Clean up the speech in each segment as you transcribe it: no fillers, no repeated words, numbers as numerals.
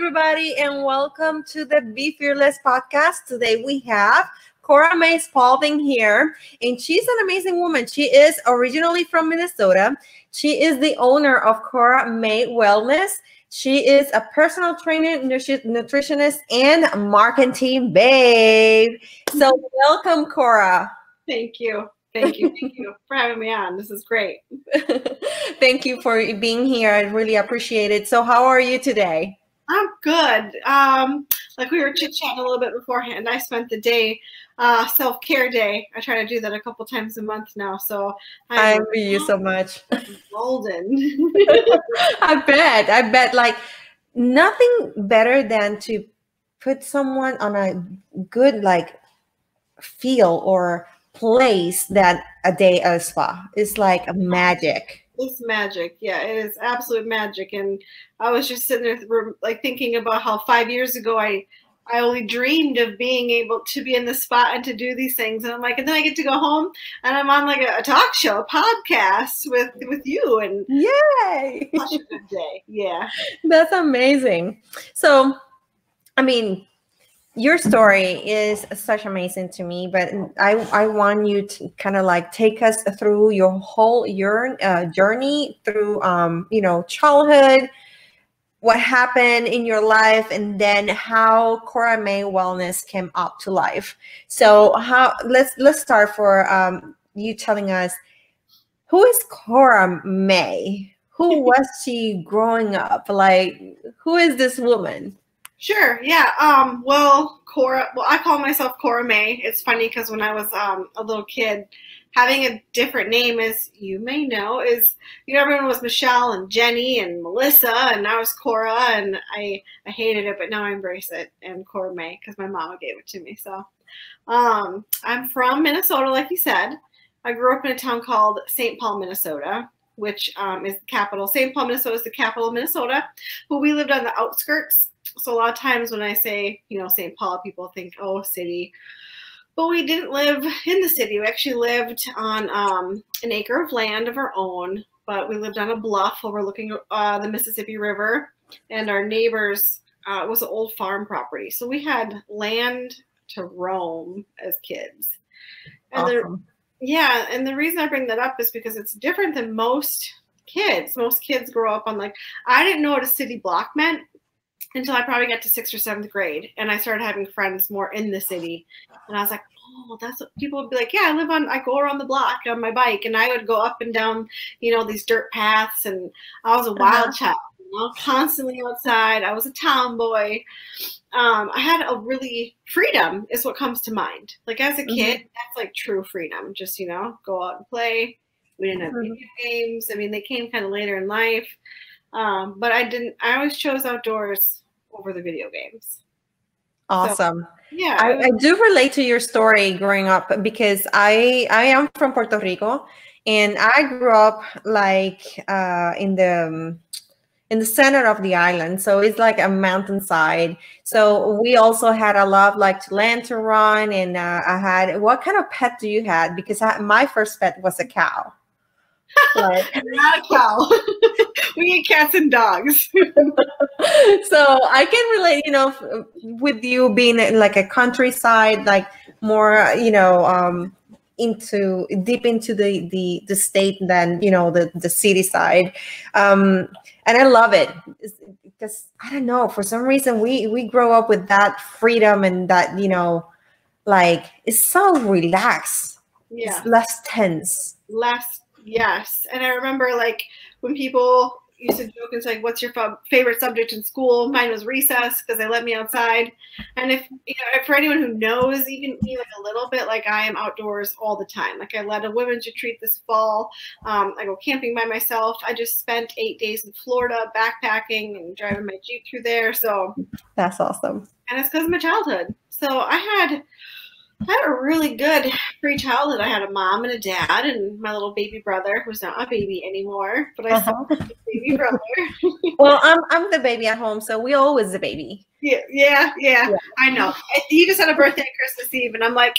everybody, and welcome to the Be Fearless podcast. Today we have Cora Mae Spalding here, and she's an amazing woman. She is originally from Minnesota. She is the owner of Cora Mae Wellness. She is a personal trainer, nutritionist, and marketing babe. So welcome, Cora. Thank you. Thank you for having me on. This is great. Thank you for being here. I really appreciate it. So how are you today? I'm good. Like we were chit-chatting a little bit beforehand. I spent the day, self-care day. I try to do that a couple times a month now. So I envy you so much. Golden. I bet like nothing better than to put someone on a good like feel or place that a day at a spa is like a magic. It's magic. Yeah, it is absolute magic. And I was just sitting there like thinking about how 5 years ago I only dreamed of being able to be in the spot and to do these things. And I'm like, and then I get to go home and I'm on like a talk show, a podcast with you. And yay! Such a good day. Yeah. That's amazing. So, I mean, your story is such amazing to me, but I want you to kind of like take us through your whole journey through, childhood, what happened in your life, and then how Cora Mae Wellness came up to life. So let's start for you telling us, who is Cora Mae? Who was she growing up? Like, who is this woman? Sure. Yeah. Well, I call myself Cora Mae. It's funny because when I was a little kid, having a different name, as you may know, everyone was Michelle and Jenny and Melissa, and I was Cora, and I hated it, but now I embrace it, and Cora Mae because my mama gave it to me. So I'm from Minnesota, like you said. I grew up in a town called St. Paul, Minnesota, which is the capital. St. Paul, Minnesota is the capital of Minnesota, but we lived on the outskirts. So a lot of times when I say, St. Paul, people think, oh, city. But we didn't live in the city. We actually lived on an acre of land of our own, but we lived on a bluff overlooking the Mississippi River, and our neighbors was an old farm property. So we had land to roam as kids. And awesome. And the reason I bring that up is because it's different than most kids. Most kids grow up on I didn't know what a city block meant until I probably got to 6th or 7th grade, and I started having friends more in the city, and I was like, oh, that's what people would be like. Yeah, I go around the block on my bike, and I would go up and down, these dirt paths, and I was a wild child, constantly outside. I was a tomboy. I had a really freedom is what comes to mind. Like as a kid, that's like true freedom. Just, go out and play. We didn't have video games. I mean, they came kind of later in life. But I always chose outdoors over the video games. Awesome. So, yeah. I do relate to your story growing up because I am from Puerto Rico, and I grew up like in the center of the island. So it's like a mountainside. So we also had a lot of like land to run, and I had, what kind of pet do you had? Because my first pet was a cow. Like, not a cow. We eat cats and dogs. So I can relate, with you being like a countryside, like more, deep into the state than, the city side. And I love it because I don't know, for some reason we grow up with that freedom and that, like it's so relaxed. Yeah. It's less tense. Yes. And I remember when people used to joke and say, what's your favorite subject in school? Mine was recess because they let me outside. And if for anyone who knows even me a little bit, I am outdoors all the time. I led a women's retreat this fall. I go camping by myself. I just spent 8 days in Florida backpacking and driving my Jeep through there. So that's awesome. And it's because of my childhood. So I had a really good free childhood. I had a mom and a dad and my little baby brother, who's not a baby anymore, but I still have a baby brother. Well, I'm the baby at home, so we always the baby. Yeah. I know. He just had a birthday on Christmas Eve, and I'm like,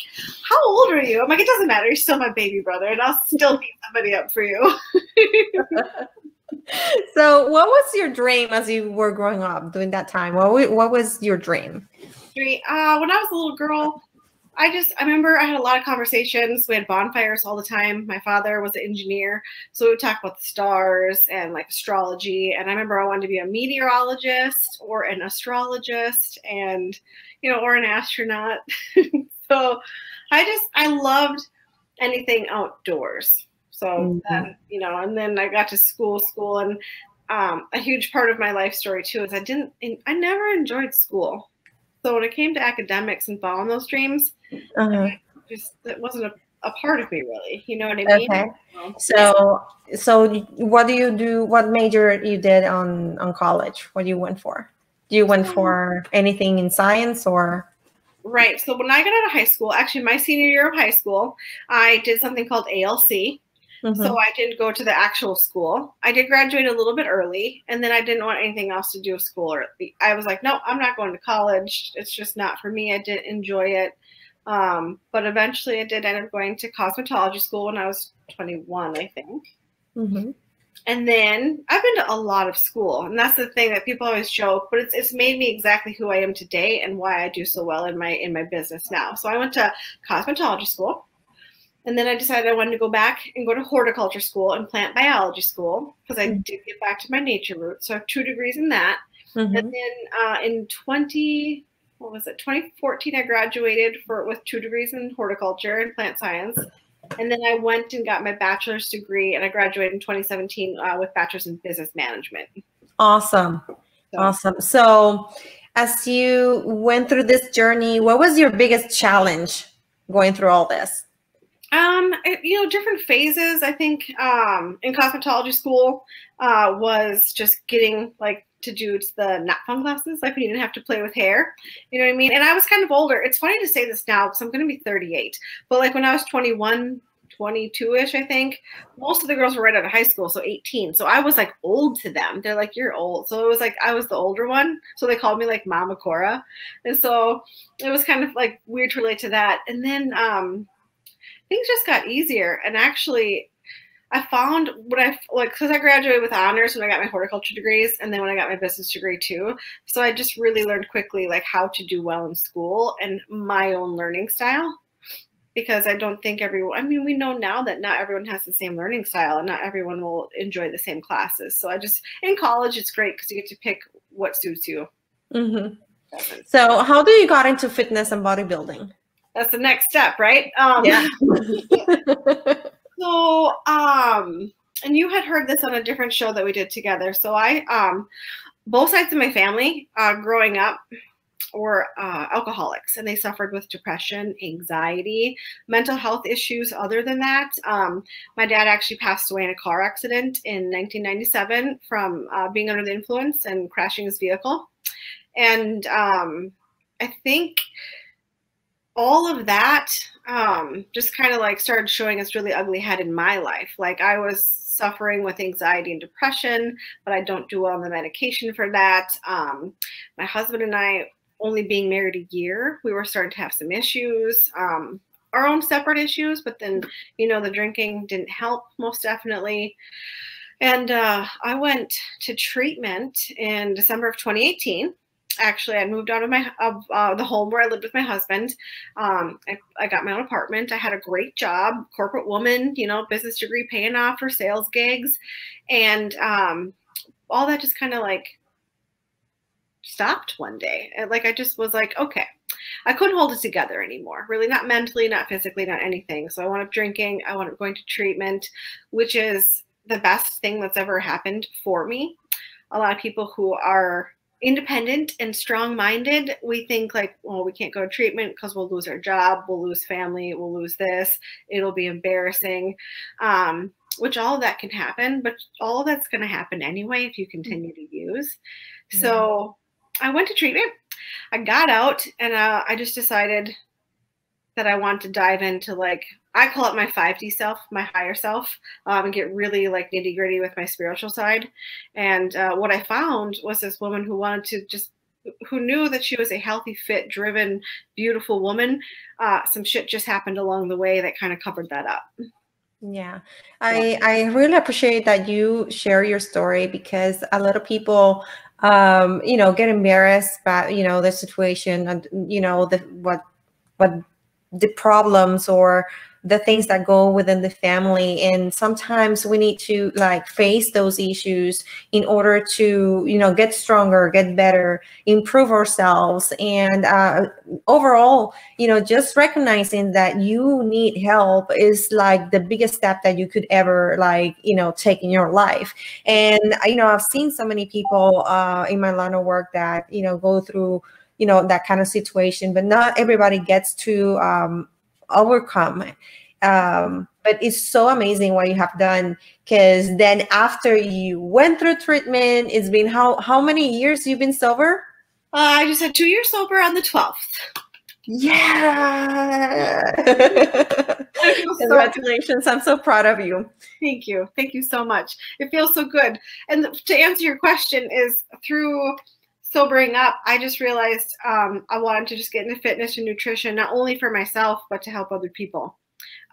how old are you? I'm like, it doesn't matter. You're still my baby brother, and I'll still beat somebody up for you. So, what was your dream as you were growing up during that time? What was your dream? When I was a little girl, I remember I had a lot of conversations. We had bonfires all the time. My father was an engineer, so we would talk about the stars and like astrology. And I remember I wanted to be a meteorologist or an astrologist and, or an astronaut. So I loved anything outdoors. So then, and then I got to school and a huge part of my life story too is I never enjoyed school. So when it came to academics and following those dreams, it wasn't a part of me really. You know what I mean? Okay. So what do you do? What major you did on college? What you went for? You went for anything in science or? Right. So when I got out of high school, actually my senior year of high school, I did something called ALC. So I didn't go to the actual school. I did graduate a little bit early, and then I didn't want anything else to do with school. I was like, no, I'm not going to college. It's just not for me. I didn't enjoy it. But eventually I did end up going to cosmetology school when I was 21, I think. And then I've been to a lot of school, and that's the thing that people always joke, but it's made me exactly who I am today and why I do so well in my business now. So I went to cosmetology school. And then I decided I wanted to go back and go to horticulture school and plant biology school because I did get back to my nature roots. So I have 2 degrees in that. And then in 2014, I graduated with 2 degrees in horticulture and plant science. And then I went and got my bachelor's degree, and I graduated in 2017 with bachelor's in business management. Awesome. Awesome. So as you went through this journey, what was your biggest challenge going through all this? Different phases. I think in cosmetology school was just getting to do the not fun classes, like when you didn't have to play with hair. You know what I mean? And I was kind of older. It's funny to say this now because I'm going to be 38. But like when I was 21, 22-ish, I think, most of the girls were right out of high school, so 18. So I was like old to them. They're like, you're old. So it was like I was the older one. So they called me like Mama Cora. And so it was kind of like weird to relate to that. And then things just got easier. And actually, I found because I graduated with honors when I got my horticulture degrees, and then when I got my business degree too. So I just really learned quickly how to do well in school and my own learning style. Because I don't think we know now that not everyone has the same learning style and not everyone will enjoy the same classes. So in college, it's great because you get to pick what suits you. So how do you got into fitness and bodybuilding? That's the next step, right? Yeah. So, and you had heard this on a different show that we did together. So both sides of my family growing up were alcoholics, and they suffered with depression, anxiety, mental health issues. Other than that, my dad actually passed away in a car accident in 1997 from being under the influence and crashing his vehicle. And I think all of that just kind of started showing its really ugly head in my life. I was suffering with anxiety and depression, but I don't do well on the medication for that. My husband and I, only being married a year, we were starting to have some issues, our own separate issues, but then, the drinking didn't help, most definitely. And I went to treatment in December of 2018. Actually, I moved out of the home where I lived with my husband. I got my own apartment. I had a great job, corporate woman, business degree paying off for sales gigs. And all that just kind of stopped one day. I just was like, okay, I couldn't hold it together anymore. Really, not mentally, not physically, not anything. So I wound up drinking. I wound up going to treatment, which is the best thing that's ever happened for me. A lot of people who are independent and strong-minded, we think well, we can't go to treatment because we'll lose our job, we'll lose family, we'll lose this, it'll be embarrassing, which all of that can happen, but all of that's going to happen anyway if you continue to use. So I went to treatment. I got out, and I just decided that I want to dive into I call it my 5D self, my higher self, and get really nitty gritty with my spiritual side. And what I found was this woman who wanted to who knew that she was a healthy, fit, driven, beautiful woman. Some shit just happened along the way that kind of covered that up. Yeah, Yeah. I really appreciate that you share your story, because a lot of people, get embarrassed by, the situation, and, what the problems or the things that go within the family. And sometimes we need to like face those issues in order to, get stronger, get better, improve ourselves. And overall, just recognizing that you need help is like the biggest step that you could ever like, take in your life. And, I've seen so many people in my line of work that, go through, that kind of situation, but not everybody gets to overcome. But it's so amazing what you have done, because then after you went through treatment, it's been how many years you've been sober? I just had 2 years sober on the 12th. Yeah. I feel so Congratulations. I'm so proud of you. Thank you. Thank you so much. It feels so good. And to answer your question is, through sobering up, I just realized I wanted to just get into fitness and nutrition, not only for myself, but to help other people.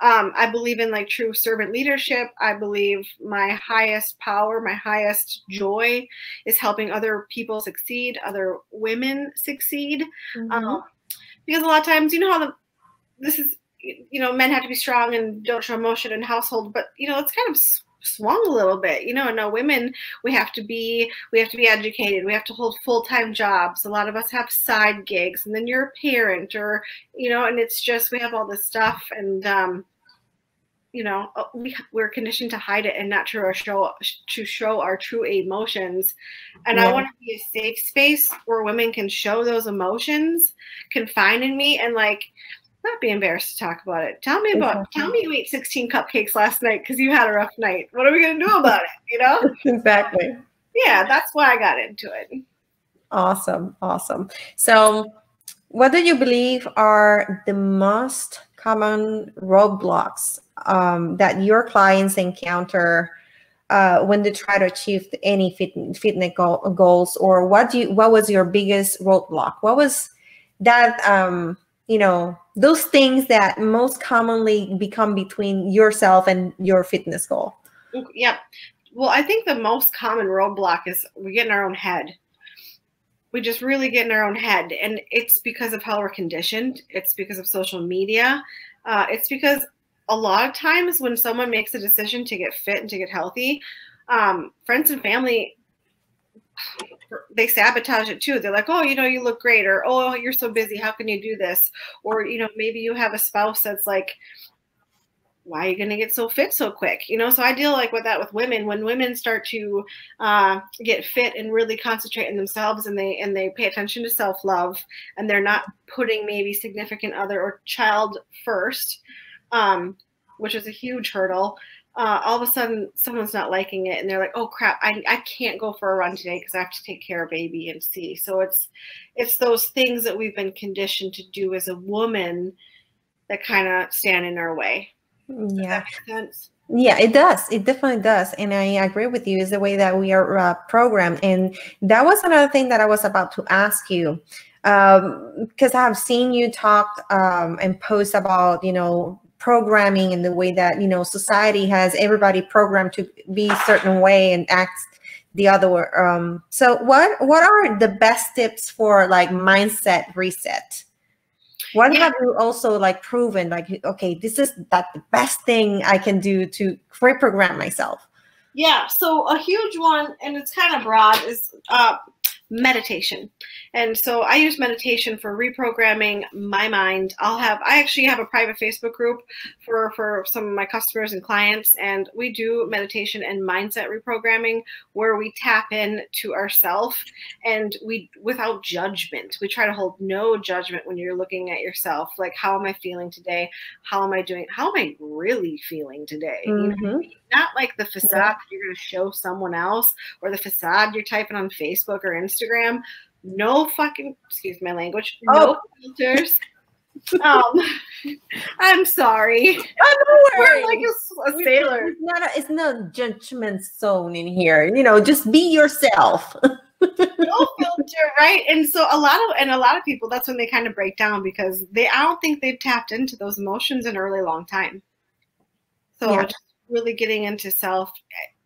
I believe in like true servant leadership. I believe my highest power, my highest joy is helping other people succeed, other women succeed. Mm-hmm. Because a lot of times, this is, men have to be strong and don't show emotion in household, but it's kind of swung a little bit. Now women, we have to be educated, we have to hold full-time jobs. A lot of us have side gigs, and then you're a parent, or and it's just, we have all this stuff, and we're conditioned to hide it and not to show our true emotions. And Yeah. I want to be a safe space where women can show those emotions, confide in me, and like not be embarrassed to talk about it. Tell me you ate 16 cupcakes last night because you had a rough night. What are we going to do about it? Exactly. Yeah, that's why I got into it. Awesome. So what do you believe are the most common roadblocks that your clients encounter when they try to achieve any fitness goals? Or what was your biggest roadblock? What was that, those things that most commonly become between yourself and your fitness goal? Yep. Well, I think the most common roadblock is we get in our own head. We just really get in our own head. And it's because of how we're conditioned. It's because of social media. It's because a lot of times when someone makes a decision to get fit and to get healthy, friends and family, they sabotage it too. They're like, oh, you look great, or, oh, you're so busy, how can you do this? Or, maybe you have a spouse that's like, why are you going to get so fit so quick? So I deal like with that with women. When women start to get fit and really concentrate on themselves, and they pay attention to self-love, and they're not putting maybe significant other or child first, which is a huge hurdle. All of a sudden someone's not liking it, and they're like, oh crap, I can't go for a run today because I have to take care of A, B, and C. So it's those things that we've been conditioned to do as a woman that kind of stand in our way. Yeah. Does that make sense? Yeah, it does. It definitely does. And I agree with you. Is the way that we are programmed. And that was another thing that I was about to ask you, because I have seen you talk and post about, programming, and the way that, society has everybody programmed to be a certain way and act the other way. So what are the best tips for like mindset reset? What have you also like proven, like, okay, this is the best thing I can do to reprogram myself? Yeah, so a huge one, and it's kind of broad, is meditation. And so I use meditation for reprogramming my mind. I actually have a private Facebook group for some of my customers and clients, and we do meditation and mindset reprogramming where we tap in to ourself, and without judgment. We try to hold no judgment when you're looking at yourself. Like, how am I feeling today? How am I doing? How am I really feeling today? Mm-hmm. Not like the facade that you're going to show someone else, or the facade you're typing on Facebook or Instagram. No fucking, excuse my language, no filters. I'm sorry. Oh, no worries. We're like a sailor. It's no judgment zone in here. Just be yourself. No filter, right? And so a lot of people, that's when they kind of break down, because I don't think they've tapped into those emotions in a really long time. So just really getting into self,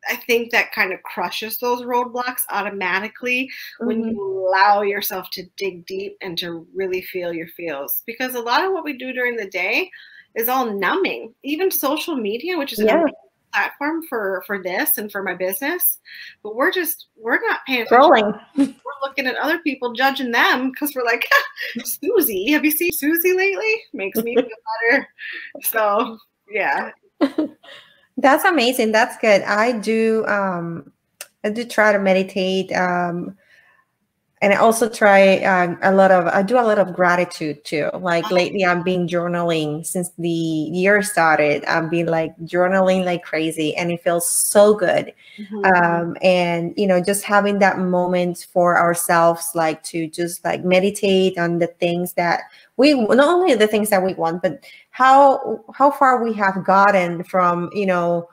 I think that kind of crushes those roadblocks automatically when you allow yourself to dig deep and to really feel your feels. Because a lot of what we do during the day is all numbing. Even social media, which is an amazing platform for this and for my business, but we're not paying attention. We're looking at other people, judging them because we're like, Susie, have you seen Susie lately? Makes me feel better. So yeah. That's amazing. That's good. I do try to meditate. And I also try I do a lot of gratitude too. Like lately I've been journaling since the year started. I've been like journaling like crazy and it feels so good. And, you know, just having that moment for ourselves, like to just like meditate on the things that not only the things that we want, but how far we have gotten from, you know,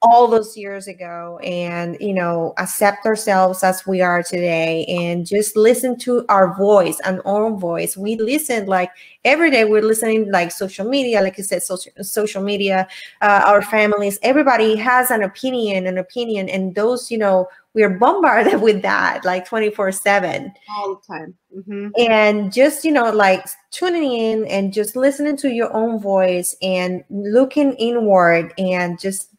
all those years ago, and, you know, accept ourselves as we are today and just listen to our voice and our own voice. We listen like every day. We're listening like social media, like you said, social media, our families, everybody has an opinion, and those, you know, we're bombarded with that like 24/7 all the time. And just, you know, like tuning in and just listening to your own voice and looking inward and just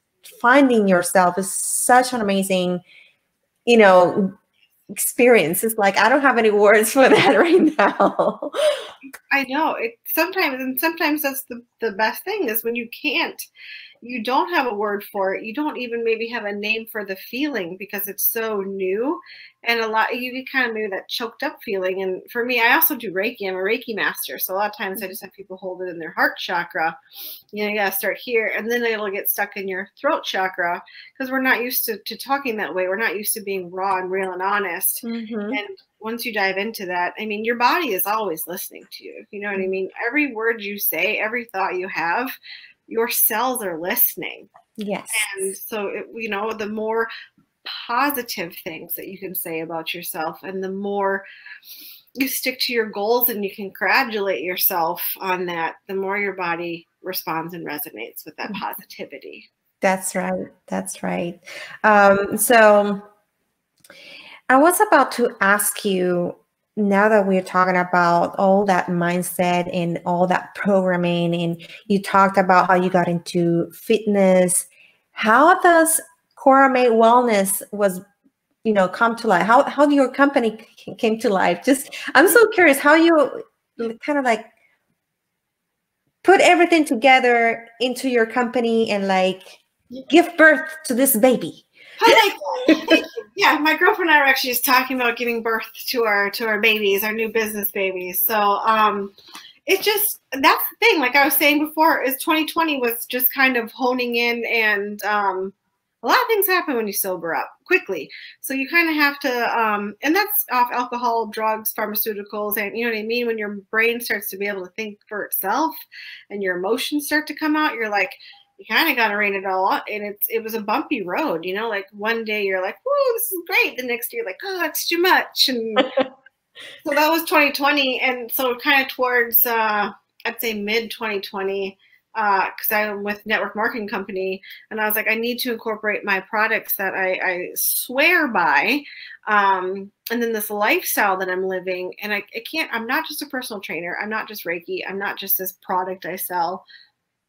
finding yourself is such an amazing, you know, experience. It's like I don't have any words for that right now. I know it sometimes that's the best thing is when you don't have a word for it. You don't even maybe have a name for the feeling because it's so new, and you get kind of maybe that choked up feeling. And for me, I also do Reiki. I'm a Reiki master, so a lot of times I just have people hold it in their heart chakra. You know, you gotta start here, and then it'll get stuck in your throat chakra because we're not used to talking that way. We're not used to being raw and real and honest. And once you dive into that, I mean, your body is always listening to you. You know what I mean? Every word you say, every thought you have, your cells are listening. Yes. And so, you know, the more positive things that you can say about yourself and the more you stick to your goals and you congratulate yourself on that, the more your body responds and resonates with that positivity. That's right. That's right. So I was about to ask you, now that we're talking about all that mindset and all that programming, and you talked about how you got into fitness, how does Cora Mae Wellness was, you know, come to life? How your company came to life? Just, I'm so curious how you kind of like put everything together into your company and like give birth to this baby. Yeah, my girlfriend and I were actually just talking about giving birth to our babies, our new business babies. So it's just, that's the thing. Like I was saying before, is 2020 was just kind of honing in, and a lot of things happen when you sober up quickly. So you kind of have to, and that's off alcohol, drugs, pharmaceuticals, and you know what I mean? When your brain starts to be able to think for itself and your emotions start to come out, you're like, you kind of got to rein it all out. And it was a bumpy road, you know, like one day you're like, whoa, this is great. The next day you're like, oh, it's too much. And so that was 2020. And so kind of towards, I'd say mid 2020, because I'm with network marketing company, and I was like, I need to incorporate my products that I swear by, and then this lifestyle that I'm living. And I can't, I'm not just a personal trainer. I'm not just Reiki. I'm not just this product I sell.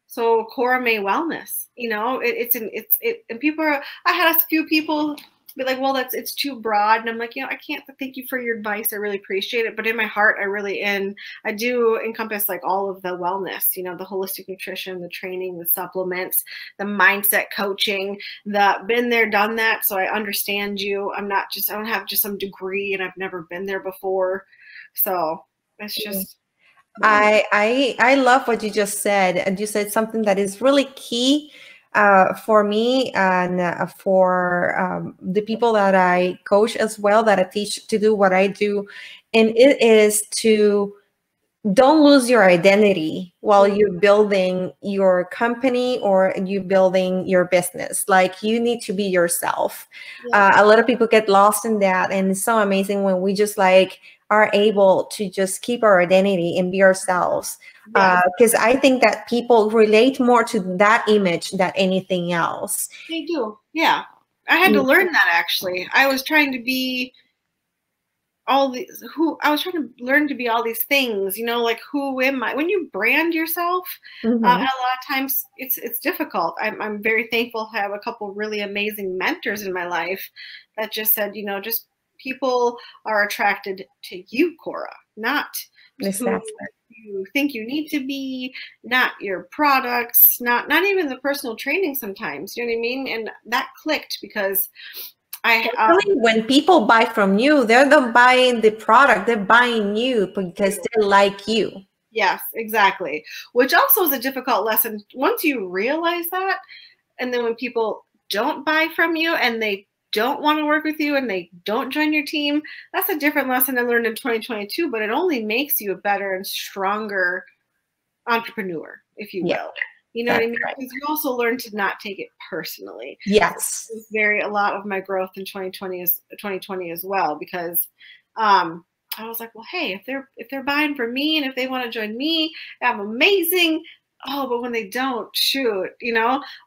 So Cora Mae Wellness, you know, and people I had a few people be like, well, it's too broad. And I'm like, you know, I can't thank you for your advice. I really appreciate it. But in my heart, I do encompass like all of the wellness, you know, the holistic nutrition, the training, the supplements, the mindset coaching, the been there, done that. So I understand you. I don't have just some degree and I've never been there before. So it's just. I love what you just said, and you said something that is really key for me and for the people that I coach as well, that I teach to do what I do, and it is to don't lose your identity while you're building your company or you building your business. Like you need to be yourself. A lot of people get lost in that, and it's so amazing when we just like are able to just keep our identity and be ourselves. Because I think that people relate more to that image than anything else. They do. Yeah. I had to learn that, actually. I was trying to be all these I was trying to learn to be all these things, like, who am I? When you brand yourself, a lot of times it's difficult. I'm very thankful to have a couple really amazing mentors in my life that just said, just people are attracted to you, Cora, not who you think you need to be, not your products, not even the personal training sometimes, you know what I mean? And that clicked because when people buy from you, they're not buying the product, they're buying you because they like you. Yes, exactly. Which also is a difficult lesson once you realize that. And then when people don't buy from you and they don't want to work with you and they don't join your team, that's a different lesson I learned in 2022, but it only makes you a better and stronger entrepreneur, if you will. You know what I mean? Because you also learn to not take it personally. Yes. It's a lot of my growth in 2020 as well, because I was like, well, hey, if they're buying from me and if they want to join me, I'm amazing. Oh, but when they don't, shoot,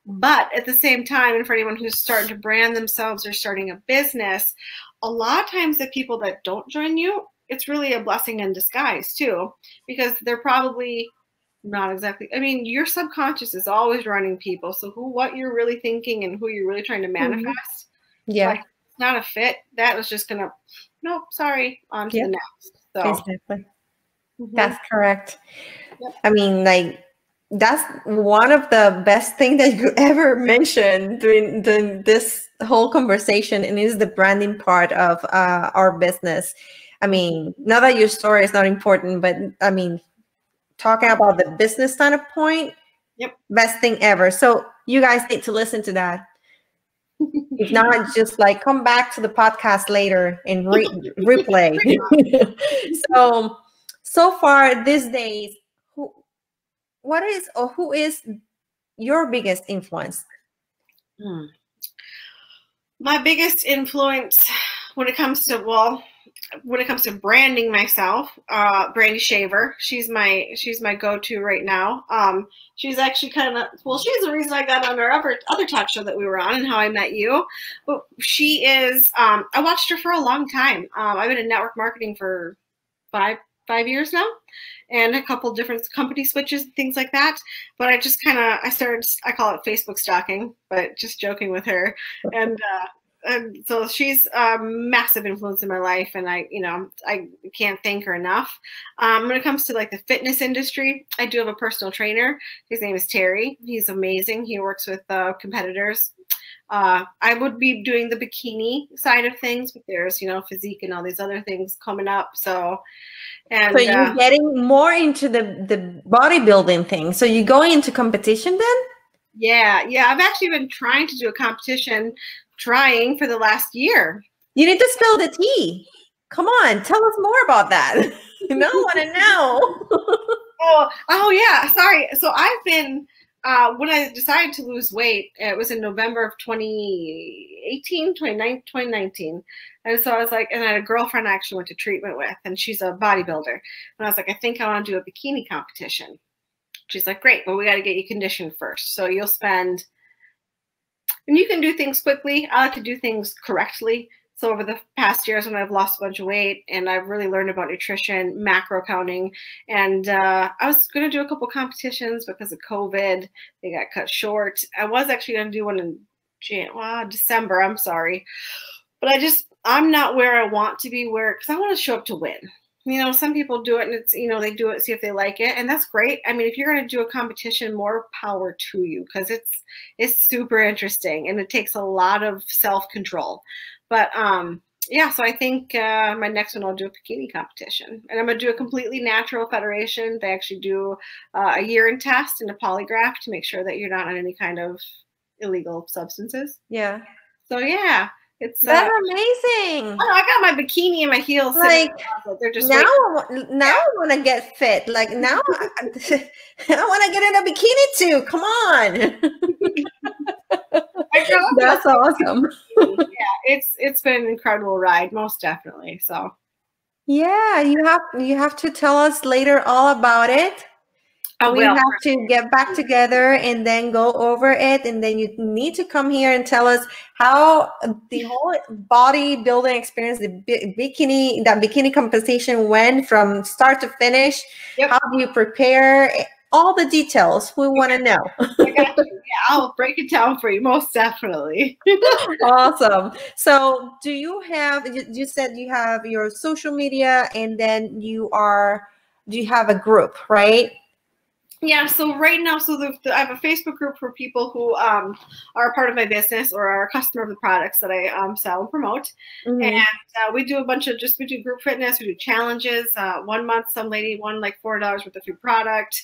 But at the same time, and for anyone who's starting to brand themselves or starting a business, a lot of times the people that don't join you, it's really a blessing in disguise too, because they're probably not exactly. I mean, your subconscious is always running people. So what you're really thinking and who you're really trying to manifest. Like, it's not a fit. That was just gonna, nope, sorry, on to the next. So exactly. That's correct. I mean, like, that's one of the best things that you ever mentioned during this whole conversation, and is the branding part of our business. I mean, not that your story is not important, but I mean, talking about the business standpoint, best thing ever. So you guys need to listen to that. If not, just like come back to the podcast later and replay. So far these days, who is your biggest influence? My biggest influence when it comes to branding myself, Brandy Shaver. She's my go-to right now. She's actually she's the reason I got on our other talk show that we were on and how I met you. But she is, I watched her for a long time. I've been in network marketing for five years now, and a couple different company switches and things like that. But I just I call it Facebook stalking, but just joking with her. And so she's a massive influence in my life, and I can't thank her enough. When it comes to like the fitness industry, I do have a personal trainer. His name is Terry. He's amazing. He works with competitors. I would be doing the bikini side of things, but there's physique and all these other things coming up. So you're getting more into the bodybuilding thing. So you going into competition then? Yeah. I've actually been trying to do a competition. Trying for the last year. You need to spill the tea. Come on, tell us more about that. I want to know. oh yeah. Sorry. So I've been when I decided to lose weight, it was in November of 2019. And so I was like, and I had a girlfriend I actually went to treatment with, and she's a bodybuilder. And I was like, I think I want to do a bikini competition. She's like, great, but we got to get you conditioned first. So you'll spend. And you can do things quickly. I like to do things correctly. So over the past years when I've lost a bunch of weight and I've really learned about nutrition, macro counting, and I was going to do a couple competitions because of COVID. They got cut short. I was actually going to do one in December. I'm sorry. But I'm not where I want to be because I want to show up to win. Some people do it and it's, they do it, see if they like it. And that's great. I mean, if you're going to do a competition, more power to you, because it's super interesting and it takes a lot of self-control. But so I think my next one I'll do a bikini competition, and I'm going to do a completely natural federation. They actually do a urine test and a polygraph to make sure that you're not on any kind of illegal substances. Yeah. So yeah. That's amazing. I got my bikini and my heels. Like, they're just I want to get fit. Like, now I want to get in a bikini too. Come on. That's awesome. Yeah, it's been an incredible ride, most definitely. So Yeah, you have to tell us later all about it. We Well, have to get back together and then go over it, and then you need to come here and tell us how the whole bodybuilding experience, that bikini competition went from start to finish. yep. How do you prepare? All the details we want to know. I got you. Yeah, I'll break it down for you, most definitely. Awesome. So, do you have? You said you have your social media, and then do you have a group, right? Yeah, so right now, I have a Facebook group for people who are a part of my business or are a customer of the products that I sell and promote. Mm-hmm. And we do a bunch of we do group fitness, we do challenges. 1 month, some lady won like $4 worth of free product.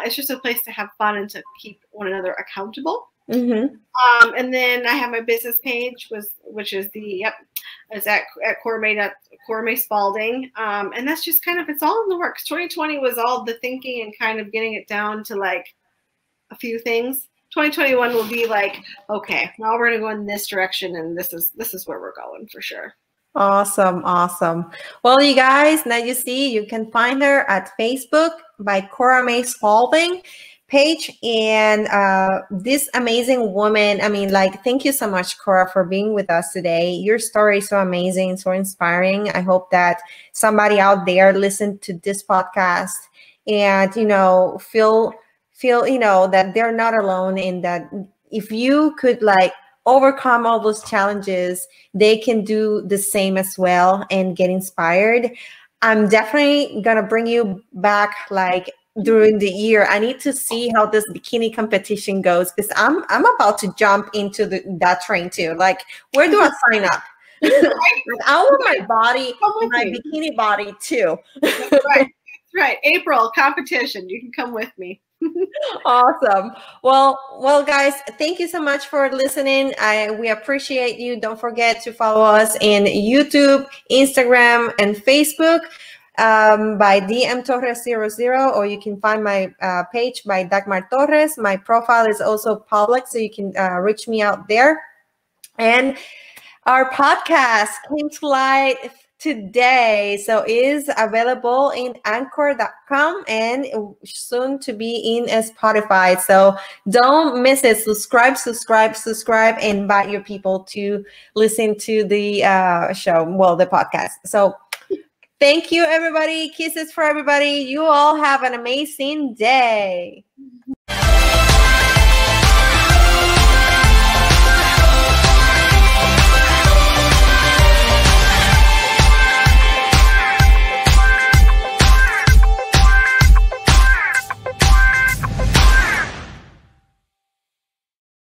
It's just a place to have fun and to keep one another accountable. Mm-hmm. And then I have my business page, which is it's at Cora Mae Spalding. And that's just kind of, it's all in the works. 2020 was all the thinking and kind of getting it down to like a few things. 2021 will be like, okay, now we're going to go in this direction, and this is where we're going for sure. Awesome. Awesome. Well, you guys, now you see, you can find her at Facebook by Cora Mae Spalding page. And this amazing woman, I mean, like, thank you so much, Cora, for being with us today. Your story is so amazing, so inspiring. I hope that somebody out there listened to this podcast and, you know, feel, you know, that they're not alone, and that if you could like overcome all those challenges, they can do the same as well and get inspired. I'm definitely gonna bring you back like during the year. I need to see how this bikini competition goes, because I'm about to jump into that train too. Like, where do I sign up? I want my body, my bikini body too. That's right. That's right. April competition. You can come with me. Awesome. Well, guys, thank you so much for listening. We appreciate you. Don't forget to follow us in YouTube, Instagram, and Facebook by DM Torres00, or you can find my page by Dagmar Torres. My profile is also public, so you can reach me out there. And our podcast came to light today, so it is available in anchor.com and soon to be in Spotify. So don't miss it. Subscribe, and invite your people to listen to the show, the podcast. So thank you, everybody. Kisses for everybody. You all have an amazing day.